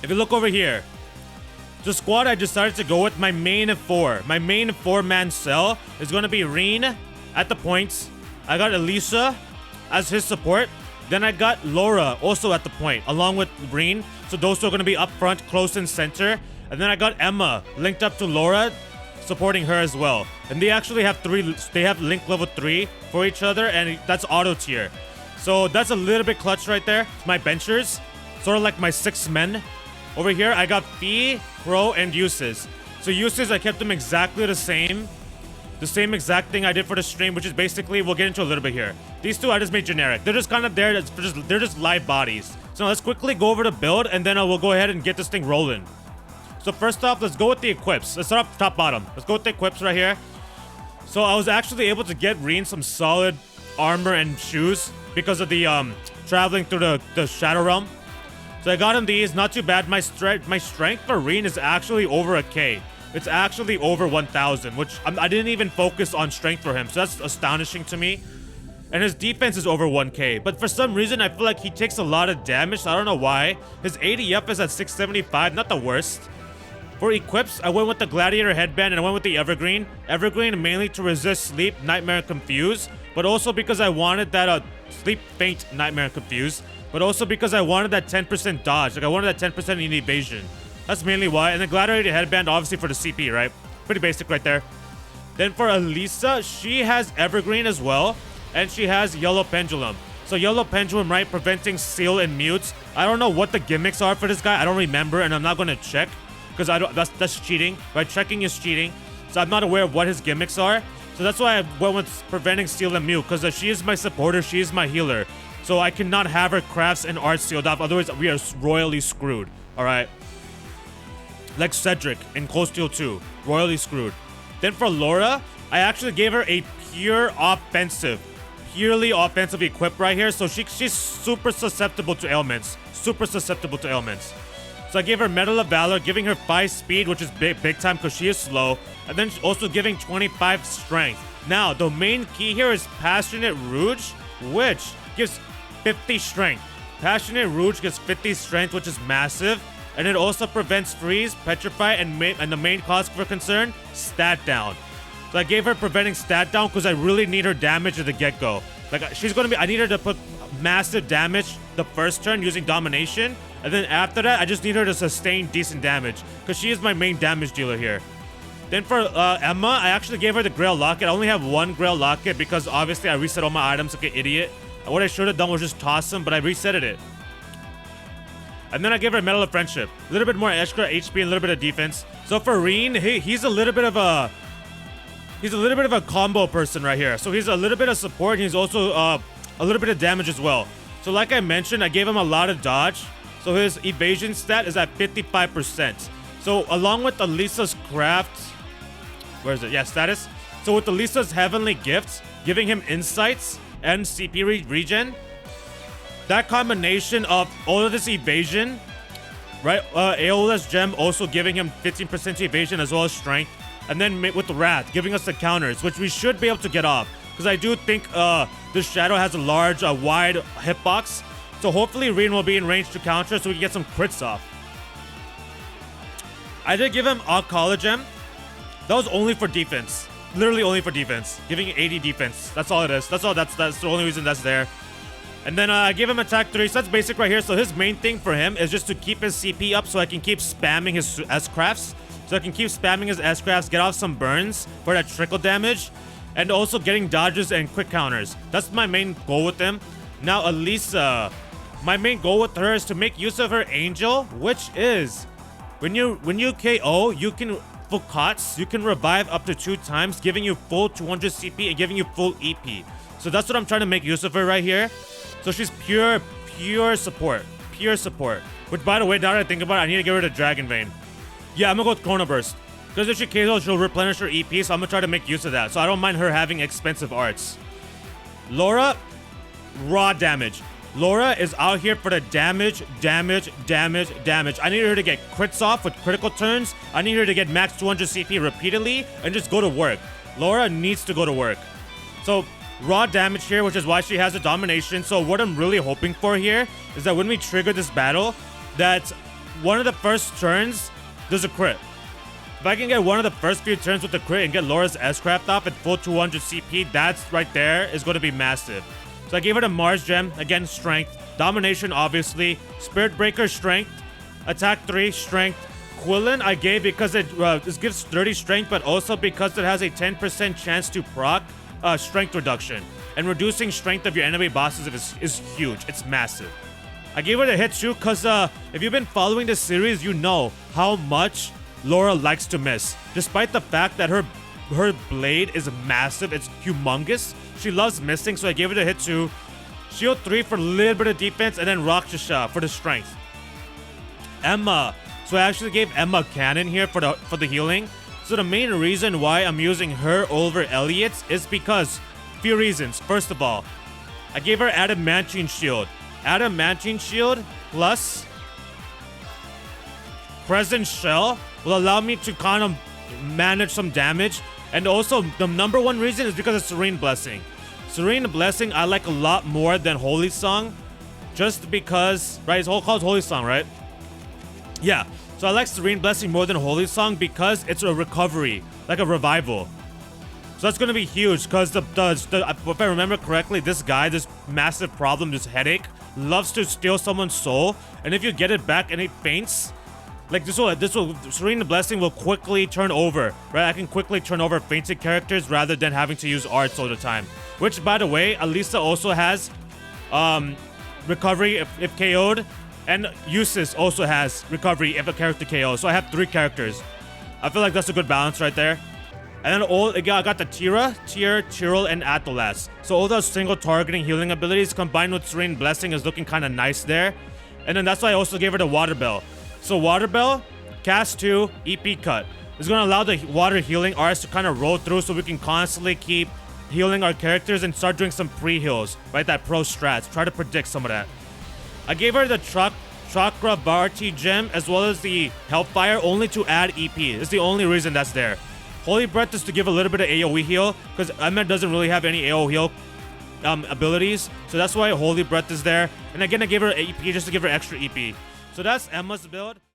if you look over here, the squad I decided to go with, my main 4. My main 4-man cell is going to be Rean at the points. I got Alisa as his support. Then I got Laura also at the point, along with Rean. So those two are going to be up front, close in center. And then I got Emma linked up to Laura, supporting her as well. And they actually have they have link level 3 for each other, and that's auto tier. So that's a little bit clutch right there. My benchers, sort of like my 6 men. Over here, I got Fee, Crow, and Uses. So Uses, I kept them exactly the same. The same exact thing I did for the stream, which is basically, we'll get into a little bit here. These two I just made generic. They're just kind of there, they're just live bodies. So let's quickly go over the build, and then we'll go ahead and get this thing rolling. So first off, let's go with the equips. Let's start off top bottom. Let's go with the equips right here. So I was actually able to get Rean some solid armor and shoes because of the traveling through the Shadow Realm. So I got him these, not too bad. My strength for Rean is actually over a K. It's actually over 1,000, which I didn't even focus on strength for him. So that's astonishing to me. And his defense is over 1K. But for some reason, I feel like he takes a lot of damage. So I don't know why. His ADF is at 675, not the worst. For equips, I went with the Gladiator Headband and I went with the Evergreen. Evergreen mainly to resist Sleep, Nightmare, and Confuse. But also because I wanted that Sleep, Faint, Nightmare, and Confuse. But also because I wanted that 10% dodge. Like I wanted that 10% in evasion. That's mainly why. And the Gladiator Headband, obviously for the CP, right? Pretty basic right there. Then for Alisa, she has Evergreen as well. And she has Yellow Pendulum. So Yellow Pendulum, right? Preventing Seal and Mutes. I don't know what the gimmicks are for this guy. I don't remember and I'm not going to check. Because that's cheating, right? Checking is cheating. So I'm not aware of what his gimmicks are. So that's why I went with Preventing Seal and Mute. Because she is my supporter. She is my healer. So I cannot have her crafts and art sealed off. Otherwise, we are royally screwed. Alright? Like Cedric in Cold Steel 2. Royally screwed. Then for Laura, I actually gave her a purely offensive equip right here. So she's super susceptible to ailments. Super susceptible to ailments. So I gave her Medal of Valor, giving her 5 speed, which is big time because she is slow. And then also giving 25 strength. Now, the main key here is Passionate Rouge, which gives 50 strength. Passionate Rouge gives 50 strength, which is massive. And it also prevents freeze, petrify, and the main cause for concern, stat down. So I gave her preventing stat down because I really need her damage at the get-go. Like she's gonna be, I need her to put massive damage the first turn using domination. And then after that, I just need her to sustain decent damage because she is my main damage dealer here. Then for Emma, I actually gave her the Grail Locket. I only have 1 Grail Locket because obviously I reset all my items like an idiot. And what I should have done was just toss them, but I resetted it. And then I gave her Medal of Friendship. A little bit more extra HP and a little bit of defense. So for Rean, he's a little bit of a combo person right here. So he's a little bit of support. And he's also a little bit of damage as well. So like I mentioned, I gave him a lot of dodge. So his evasion stat is at 55%. So along with Alisa's craft, where is it? Yeah, status. So with Alisa's heavenly gifts, giving him insights and CP regen, that combination of all of this evasion, right? Aeola's gem also giving him 15% evasion as well as strength. And then with the Wrath, giving us the counters, which we should be able to get off. Because I do think this Shadow has a large, wide hitbox. So hopefully Rean will be in range to counter so we can get some crits off. I did give him a Collar Gem. That was only for defense. Literally only for defense. Giving 80 defense. That's all it is. That's all. That's the only reason that's there. And then I gave him attack 3. So that's basic right here. So his main thing for him is just to keep his CP up so I can keep spamming his S-Crafts. So I can keep spamming his S-Crafts, get off some burns for that trickle damage. And also getting dodges and quick counters. That's my main goal with him. Now Alisa, my main goal with her is to make use of her Angel, which is when you KO, you can full COTS, you can revive up to 2 times, giving you full 200 CP and giving you full EP. So that's what I'm trying to make use of her right here. So she's pure support. Pure support. Which, by the way, now that I think about it, I need to get rid of Dragon Vein. Yeah, I'm gonna go with Chrono Burst. Because if she KOs, she'll replenish her EP, so I'm gonna try to make use of that. So I don't mind her having expensive arts. Laura, raw damage. Laura is out here for the damage. I need her to get crits off with critical turns. I need her to get max 200 CP repeatedly and just go to work. Laura needs to go to work. So raw damage here, which is why she has a domination. So what I'm really hoping for here is that when we trigger this battle, that one of the first turns, there's a crit. If I can get one of the first few turns with the crit and get Laura's S-Craft off at full 200 CP, that's right there is going to be massive. So I gave her the Mars Gem, again, Strength. Domination, obviously. Spirit Breaker, Strength. Attack 3, Strength. Quillen I gave because it gives 30 Strength, but also because it has a 10% chance to proc Strength reduction. And reducing Strength of your enemy bosses is huge. It's massive. I gave her the hit too because if you've been following this series, you know how much Laura likes to miss. Despite the fact that her blade is massive, it's humongous, she loves missing, so I gave her the hit 2. Shield 3 for a little bit of defense, and then Rakshasa for the strength. Emma. So I actually gave Emma Cannon here for the healing. So the main reason why I'm using her over Elliot's is because few reasons. First of all, I gave her Adamantine Shield. Adamantine Shield plus Present Shell will allow me to kind of manage some damage. And also, the number one reason is because of Serene Blessing. Serene Blessing I like a lot more than Holy Song. Just because, right, it's all called Holy Song, right? Yeah, so I like Serene Blessing more than Holy Song because it's a recovery, like a revival. So that's gonna be huge because if I remember correctly, this guy, this massive problem, this headache, loves to steal someone's soul. And if you get it back and it faints, like this will Serene Blessing will quickly turn over, right? I can quickly turn over fainted characters rather than having to use arts all the time. Which, by the way, Alisa also has recovery if KO'd, and Eustace also has recovery if a character KO'd. So I have 3 characters. I feel like that's a good balance right there. And then I got the Tira, Tyr, Tyrell, and Athalas. So all those single targeting healing abilities combined with Serene Blessing is looking kind of nice there. And then that's why I also gave her the Water Bell. So Water Bell, cast 2, EP cut. It's going to allow the water healing arts to kind of roll through so we can constantly keep healing our characters and start doing some pre-heals, right? That pro strats. Try to predict some of that. I gave her the Chakra Varti Gem as well as the Hellfire only to add EP. It's the only reason that's there. Holy Breath is to give a little bit of AoE heal because Emma doesn't really have any AoE heal abilities. So that's why Holy Breath is there. And again, I gave her EP just to give her extra EP. So that's Emma's build.